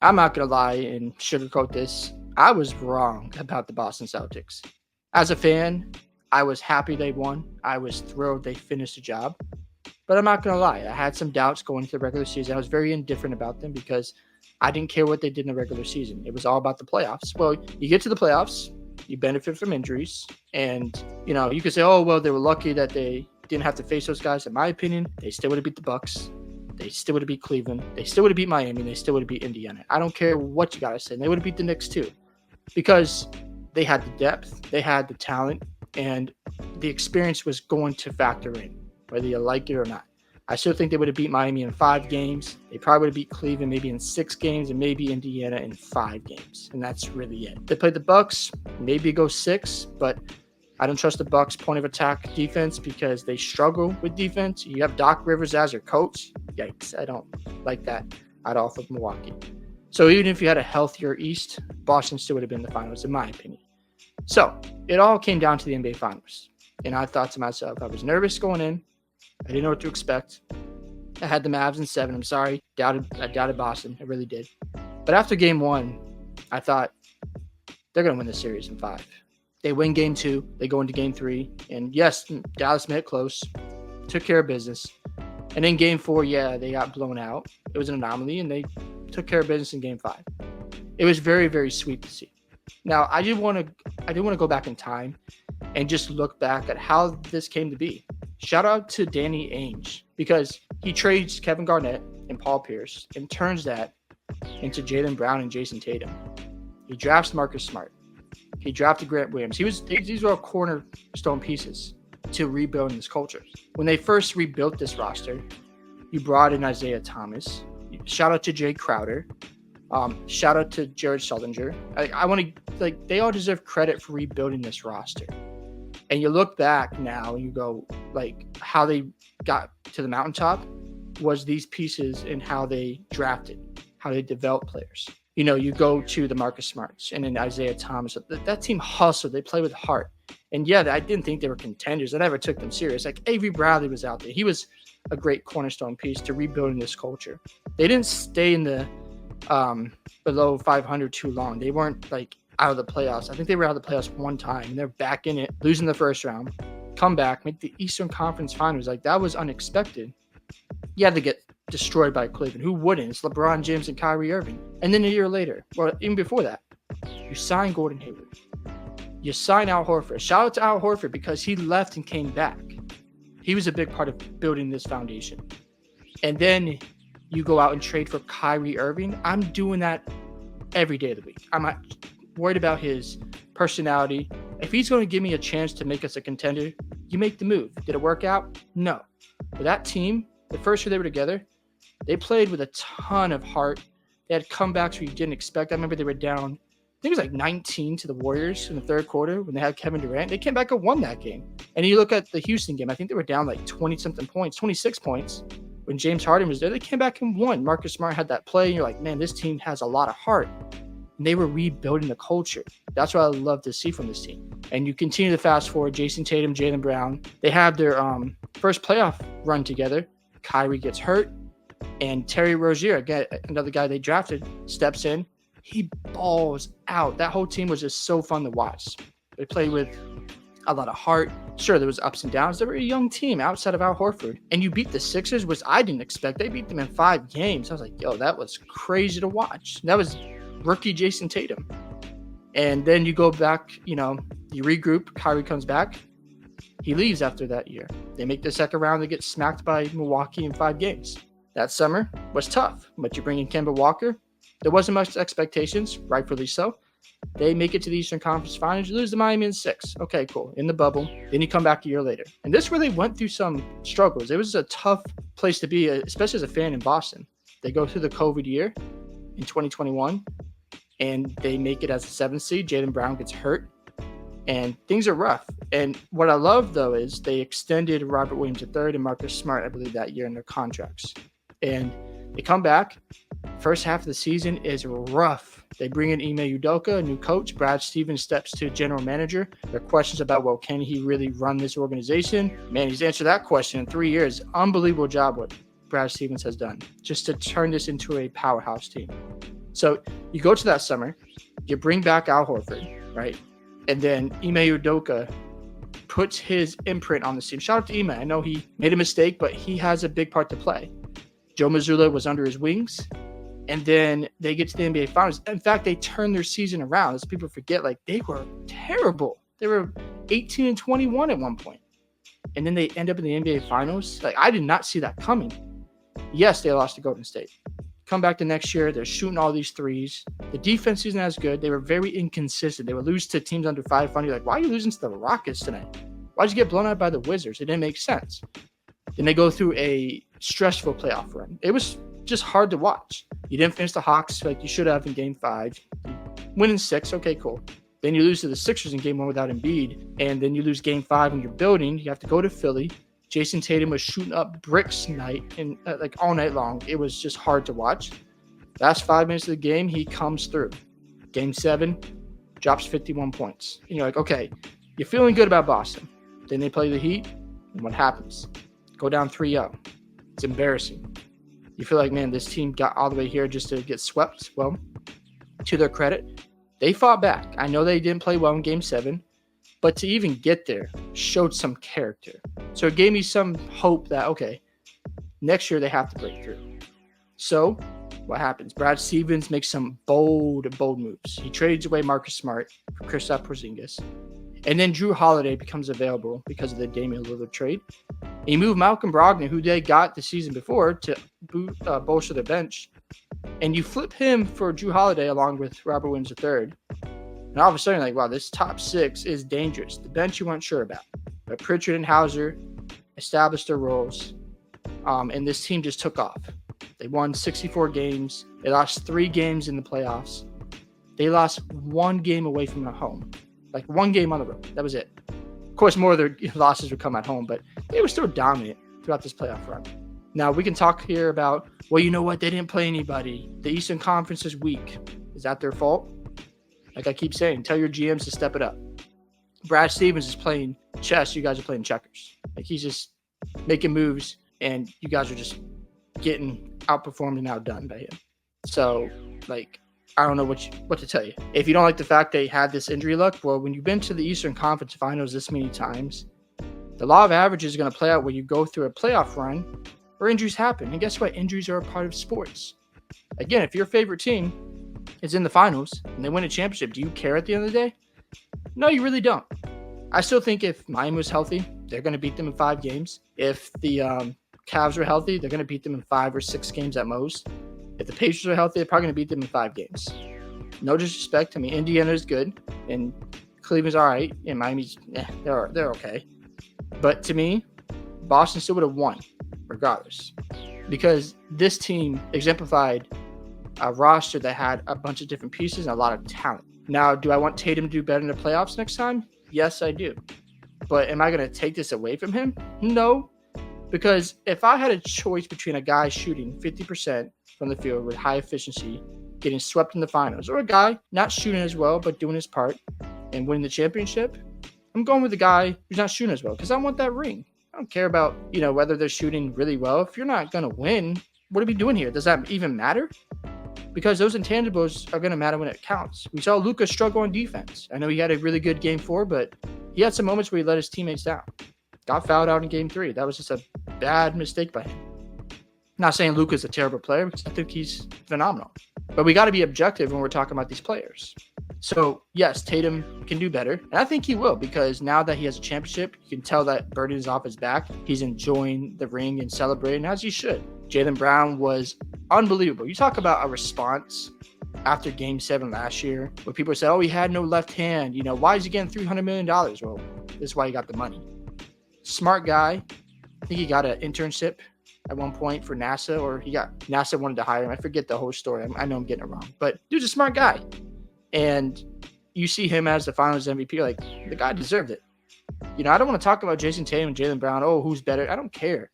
I'm not going to lie and sugarcoat this. I was wrong about the Boston Celtics. As a fan, I was happy they won. I was thrilled they finished the job. But I'm not going to lie. I had some doubts going into the regular season. I was very indifferent about them because I didn't care what they did in the regular season. It was all about the playoffs. Well, you get to the playoffs, you benefit from injuries. And, you could say, oh, well, they were lucky that they didn't have to face those guys. In my opinion, they still would have beat the Bucks. They still would have beat Cleveland. They still would have beat Miami. They still would have beat Indiana. I don't care what you got to say. They would have beat the Knicks too because they had the depth, they had the talent, and the experience was going to factor in, whether you like it or not. I still think they would have beat Miami in 5 games. They probably would have beat Cleveland maybe in 6 games and maybe Indiana in 5 games. And that's really it. They played the Bucks, maybe go 6, but I don't trust the Bucks' point of attack defense because they struggle with defense. You have Doc Rivers as your coach. Yikes, I don't like that at all for Milwaukee. So even if you had a healthier East, Boston still would have been in the finals, in my opinion. So it all came down to the NBA Finals. And I thought to myself, I was nervous going in. I didn't know what to expect. I had the Mavs in 7. I'm sorry. I doubted Boston. I really did. But after game 1, I thought they're going to win the series in 5. They win game 2. They go into game 3. And yes, Dallas made it close. Took care of business. And in game 4, they got blown out. It was an anomaly, and they took care of business in game 5. It was very, very sweet to see. Now, I did want to go back in time and just look back at how this came to be. Shout out to Danny Ainge because he trades Kevin Garnett and Paul Pierce and turns that into Jaylen Brown and Jason Tatum. He drafts Marcus Smart. He drafted Grant Williams. These were all cornerstone pieces to rebuilding this culture. When they first rebuilt this roster, you brought in Isaiah Thomas. Shout out to Jay Crowder. Shout out to Jared Sullinger. They all deserve credit for rebuilding this roster. And you look back now and you go, how they got to the mountaintop was these pieces and how they drafted, how they developed players. You go to the Marcus Smarts and then Isaiah Thomas. That team hustled. They play with heart. And I didn't think they were contenders. I never took them serious. Avery Bradley was out there. He was a great cornerstone piece to rebuilding this culture. They didn't stay in the below 500 too long. They weren't out of the playoffs. I think they were out of the playoffs one time, and they're back in it, losing the first round, come back, make the Eastern Conference Finals. That was unexpected. You had to get destroyed by Cleveland. Who wouldn't? It's LeBron James and Kyrie Irving. And then a year later, or even before that, you sign Gordon Hayward. You sign Al Horford. Shout out to Al Horford because he left and came back. He was a big part of building this foundation. And then you go out and trade for Kyrie Irving. I'm doing that every day of the week. I'm not worried about his personality. If he's going to give me a chance to make us a contender, you make the move. Did it work out? No. But that team, the first year they were together, they played with a ton of heart. They had comebacks where you didn't expect. I remember they were down, I think it was 19 to the Warriors in the third quarter when they had Kevin Durant. They came back and won that game. And you look at the Houston game, I think they were down 20-something points, 26 points. When James Harden was there, they came back and won. Marcus Smart had that play, and you're like, man, this team has a lot of heart. And they were rebuilding the culture. That's what I love to see from this team. And you continue to fast forward, Jason Tatum, Jaylen Brown. They have their first playoff run together. Kyrie gets hurt, and Terry Rozier, again, another guy they drafted, steps in. He balls out. That whole team was just so fun to watch. They played with a lot of heart. Sure, there was ups and downs. They were a young team outside of Al Horford. And you beat the Sixers, which I didn't expect. They beat them in 5 games. I was like, that was crazy to watch. That was rookie Jason Tatum. And then you go back, you regroup. Kyrie comes back. He leaves after that year. They make the second round. They get smacked by Milwaukee in 5 games. That summer was tough, but you bring in Kemba Walker. There wasn't much expectations, rightfully so. They make it to the Eastern Conference Finals. You lose to Miami in 6. Okay, cool. In the bubble. Then you come back a year later. And this really went through some struggles. It was a tough place to be, especially as a fan in Boston. They go through the COVID year in 2021, and they make it as a 7th seed. Jaylen Brown gets hurt, and things are rough. And what I love, though, is they extended Robert Williams III and Marcus Smart, I believe, that year in their contracts. And they come back. First half of the season is rough. They bring in Ime Udoka, a new coach. Brad Stevens steps to general manager. There are questions about, can he really run this organization? Man, he's answered that question in 3 years. Unbelievable job what Brad Stevens has done just to turn this into a powerhouse team. So you go to that summer, you bring back Al Horford, right? And then Ime Udoka puts his imprint on the team. Shout out to Ime. I know he made a mistake, but he has a big part to play. Joe Mazzulla was under his wings. And then they get to the NBA Finals. In fact, they turned their season around. As people forget, like they were terrible. They were 18-21 at one point. And then they end up in the NBA Finals. Like I did not see that coming. Yes, they lost to Golden State. Come back the next year, they're shooting all these threes. The defense isn't as good. They were very inconsistent. They would lose to teams under 500. Like, why are you losing to the Rockets tonight? Why'd you get blown out by the Wizards? It didn't make sense. Then they go through a stressful playoff run. It was just hard to watch. You didn't finish the Hawks like you should have in Game 5. You win in 6. Okay, cool. Then you lose to the Sixers in Game 1 without Embiid. And then you lose Game 5 when you're building. You have to go to Philly. Jason Tatum was shooting up bricks night and like all night long. It was just hard to watch. Last 5 minutes of the game, he comes through. Game 7, drops 51 points. And you're like, okay, you're feeling good about Boston. Then they play the Heat, and what happens? Go down 3-0. It's embarrassing. You feel like, man, this team got all the way here just to get swept. Well, to their credit, they fought back. I know they didn't play well in Game 7, but to even get there showed some character. So it gave me some hope that, okay, next year they have to break through. So what happens? Brad Stevens makes some bold moves. He trades away Marcus Smart for Kristaps Porzingis. And then Drew Holiday becomes available because of the Damian Lillard trade. And you move Malcolm Brogdon, who they got the season before, to bolster the bench. And you flip him for Drew Holiday along with Robert Williams III. And all of a sudden, like, wow, this top 6 is dangerous. The bench you weren't sure about. But Pritchard and Hauser established their roles. And this team just took off. They won 64 games. They lost 3 games in the playoffs. They lost 1 game away from the home. Like 1 game on the road. That was it. Of course, more of their losses would come at home, but they were still dominant throughout this playoff run. Now, we can talk here about, well, you know what? They didn't play anybody. The Eastern Conference is weak. Is that their fault? Like I keep saying, tell your GMs to step it up. Brad Stevens is playing chess. You guys are playing checkers. Like he's just making moves, and you guys are just getting outperformed and outdone by him. So, like, I don't know what to tell you. If you don't like the fact they had this injury luck, well, when you've been to the Eastern Conference Finals this many times, the law of averages is going to play out when you go through a playoff run where injuries happen. And guess what? Injuries are a part of sports. Again, if your favorite team is in the finals and they win a championship, do you care at the end of the day? No, you really don't. I still think if Miami was healthy, they're going to beat them in 5 games. If the Cavs are healthy, they're going to beat them in 5 or 6 games at most. If the Pacers are healthy, they're probably going to beat them in 5 games. No disrespect. I mean, Indiana is good, and Cleveland's all right, and Miami's they're okay. But to me, Boston still would have won, regardless, because this team exemplified a roster that had a bunch of different pieces and a lot of talent. Now, do I want Tatum to do better in the playoffs next time? Yes, I do. But am I going to take this away from him? No. Because if I had a choice between a guy shooting 50% from the field with high efficiency, getting swept in the finals, or a guy not shooting as well but doing his part and winning the championship, I'm going with the guy who's not shooting as well because I want that ring. I don't care about, whether they're shooting really well. If you're not going to win, what are we doing here? Does that even matter? Because those intangibles are going to matter when it counts. We saw Luka struggle on defense. I know he had a really good Game 4, but he had some moments where he let his teammates down. Got fouled out in Game 3. That was just a bad mistake by him. Not saying Luka's a terrible player because I think he's phenomenal. But we got to be objective when we're talking about these players. So, yes, Tatum can do better. And I think he will because now that he has a championship, you can tell that burden is off his back. He's enjoying the ring and celebrating as he should. Jaylen Brown was unbelievable. You talk about a response after Game 7 last year where people said, oh, he had no left hand. Why is he getting $300 million? Well, this is why he got the money. Smart guy. I think he got an internship at one point for NASA, or NASA wanted to hire him. I forget the whole story. I know I'm getting it wrong, but dude's a smart guy. And you see him as the finals MVP, like the guy deserved it. I don't want to talk about Jason Tatum and Jaylen Brown. Oh, who's better? I don't care.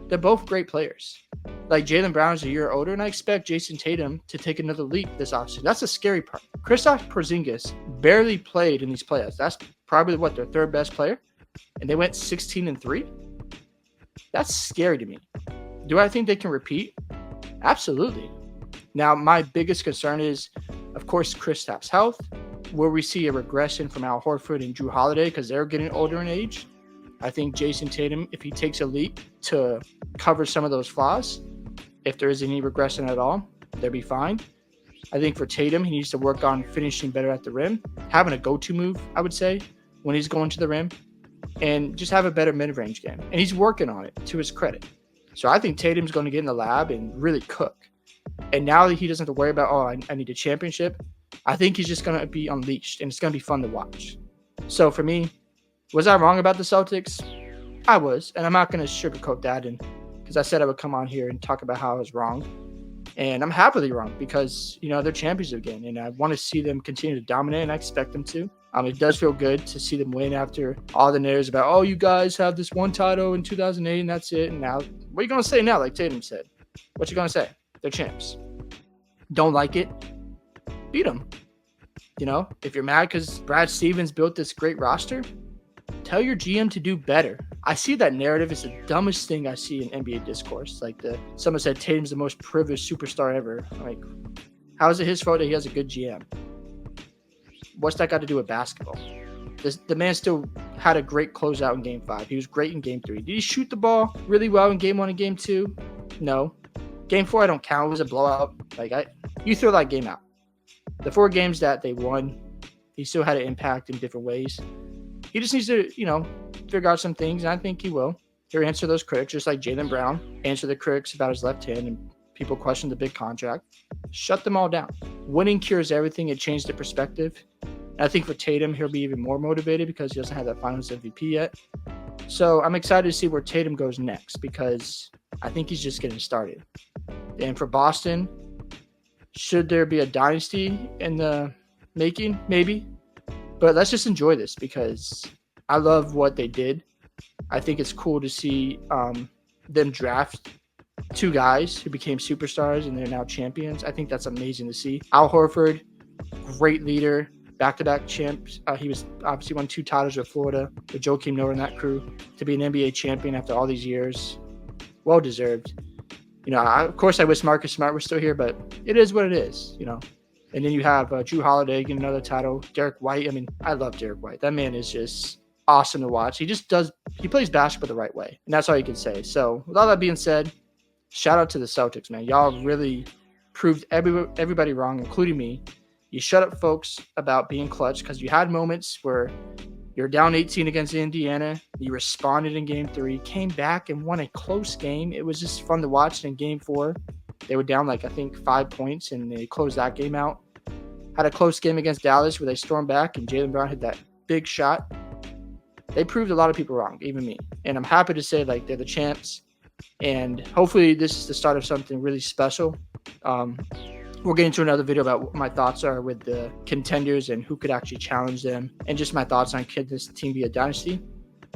They're both great players. Like Jaylen Brown's a year older, and I expect Jason Tatum to take another leap this offseason. That's the scary part. Kristaps Porzingis barely played in these playoffs. That's probably their third best player, and they went 16-3. That's scary to me. Do I think they can repeat? Absolutely. Now, my biggest concern is, of course, Kristaps' health. Will we see a regression from Al Horford and Drew Holiday because they're getting older in age? I think Jason Tatum, if he takes a leap to cover some of those flaws, if there is any regression at all, they'll be fine. I think for Tatum, he needs to work on finishing better at the rim, having a go-to move, I would say, when he's going to the rim, and just have a better mid-range game. And he's working on it, to his credit. So I think Tatum's going to get in the lab and really cook. And now that he doesn't have to worry about, I need a championship, I think he's just going to be unleashed, and it's going to be fun to watch. So for me, was I wrong about the Celtics? I was, and I'm not going to sugarcoat that, and because I said I would come on here and talk about how I was wrong. And I'm happily wrong because, they're champions again, and I want to see them continue to dominate, and I expect them to. It does feel good to see them win after all the narratives about, oh, you guys have this one title in 2008, and that's it. And now, what are you going to say now, like Tatum said? What you going to say? They're champs. Don't like it? Beat them. If you're mad because Brad Stevens built this great roster, tell your GM to do better. I see that narrative is the dumbest thing I see in NBA discourse. Like someone said Tatum's the most privileged superstar ever. I'm like, how is it his fault that he has a good GM? What's that got to do with basketball? The man still had a great closeout in Game 5. He was great in Game 3. Did he shoot the ball really well in Game 1 and Game 2? No. Game 4 I don't count. It was a blowout. You throw that game out. The 4 games that they won, he still had an impact in different ways. He just needs to, figure out some things, and I think he will. He'll answer those critics, just like Jaylen Brown answered the critics about his left hand, and people questioned the big contract. Shut them all down. Winning cures everything. It changed the perspective. And I think for Tatum, he'll be even more motivated because he doesn't have that Finals MVP yet. So I'm excited to see where Tatum goes next because I think he's just getting started. And for Boston, should there be a dynasty in the making? Maybe. But let's just enjoy this because I love what they did. I think it's cool to see them draft 2 guys who became superstars and they're now champions. I think that's amazing to see. Al Horford, great leader, back-to-back champs. He was obviously won 2 titles with Florida, with Joakim Noah and that crew. To be an NBA champion after all these years, well-deserved. Of course I wish Marcus Smart was still here, but it is what it is, And then you have Drew Holiday getting another title. Derek White. I love Derek White. That man is just awesome to watch. He plays basketball the right way. And that's all you can say. So with all that being said, shout out to the Celtics, man. Y'all really proved everybody wrong, including me. You shut up folks about being clutch because you had moments where you're down 18 against Indiana. You responded in Game 3, came back and won a close game. It was just fun to watch. In Game 4, they were down 5 points, and they closed that game out. Had a close game against Dallas where they stormed back, and Jaylen Brown hit that big shot. They proved a lot of people wrong, even me. And I'm happy to say they're the champs. And hopefully this is the start of something really special. We'll get into another video about what my thoughts are with the contenders and who could actually challenge them, and just my thoughts on could this team be a dynasty.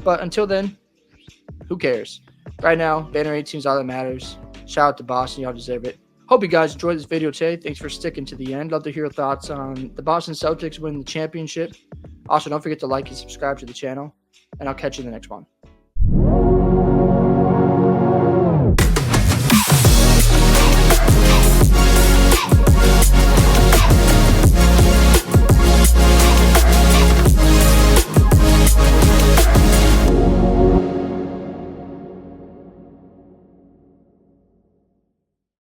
But until then, who cares? Right now, Banner 18 is all that matters. Shout out to Boston. Y'all deserve it. Hope you guys enjoyed this video today. Thanks for sticking to the end. Love to hear your thoughts on the Boston Celtics winning the championship. Also, don't forget to like and subscribe to the channel, and I'll catch you in the next one.